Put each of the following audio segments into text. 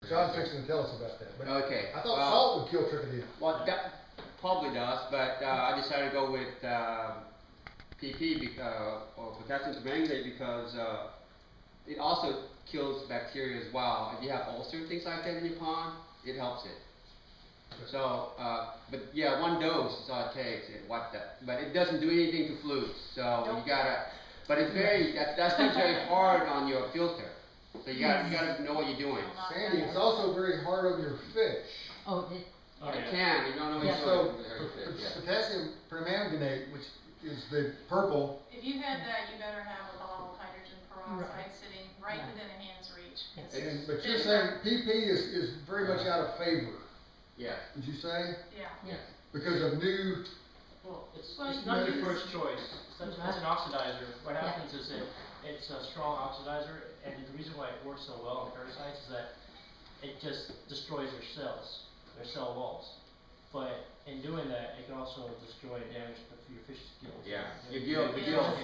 John's fixing to tell us about that, but Okay. I thought salt would kill Trichinidia. Well, that probably does, but I decided to go with PP or potassium permanganate because it also kills bacteria as well. If you have ulcer and things like that in your pond, it helps it. So, but yeah, one dose is all it takes. But it doesn't do anything to flukes. So you gotta. But it's that's very hard on your filter. So you gotta know what you're doing. Sandy, it's also very hard on your fish. Oh, It can. You don't know what you're So, doing. potassium permanganate, which is the purple. If you had that, you better have a bottle of hydrogen peroxide sitting right within a hand's reach. But you're saying PP is very much out of favor. Yeah. Did you say? Yeah. Because of new. Well, it's Well, not you your use- first choice. It's an oxidizer. What happens is it's a strong oxidizer, and the reason why it works so well on parasites is that it just destroys their cells, their cell walls. But in doing that, it can also destroy and damage your fish's gills. Yeah. Your Your gills.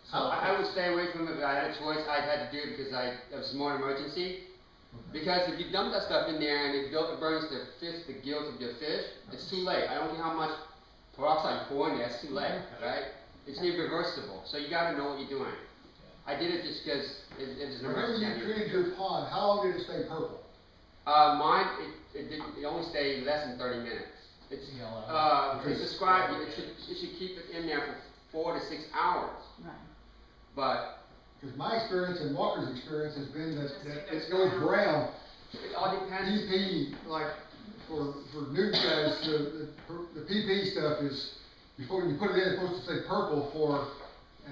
So I would stay away from it, but I had a choice. I had to do it because it was more emergency. Because if you dump that stuff in there and it burns the gills of your fish, it's too late. I don't care how much peroxide you pour in there, it's too late, right? It's irreversible, so you gotta know what you're doing. I did it just because it's an Whenever emergency. you treated your pond, how long did it stay purple? Mine, it only stayed less than 30 minutes. It's described, it should keep it in there for 4 to 6 hours. right. But Because my experience and Walker's experience has been that it goes brown. it all depends. PP, like, for new guys, the PP stuff is, before you put it in, it's supposed to say purple for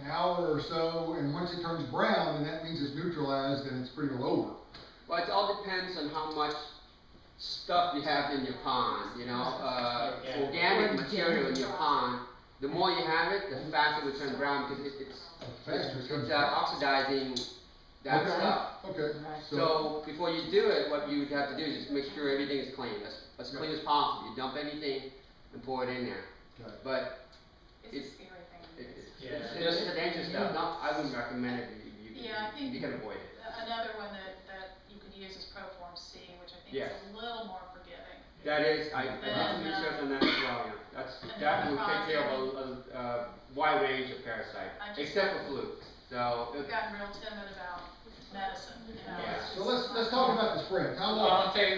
an hour or so, and once it turns brown, then that means it's neutralized and it's pretty well over. Well, it all depends on how much stuff you have in your pond, organic material in your pond. The more you have it, the faster it will turn brown because it's oxidizing that stuff. Okay. So before you do it, what you would have to do is just make sure everything is clean, as clean as possible. You dump anything and pour it in there. Okay. But It's a scary thing. it's a dangerous stuff. No, I wouldn't recommend it. Yeah, I think you can avoid it. another one that you could use is Proform C, which I think Yes. is a little more forgiving. That is, I did some research on that as well. Yeah, that will take care of a wide range of parasites, except for flukes. So We've gotten real timid about medicine. Yeah. So let's talk about the sprint. How long? Well, I'm saying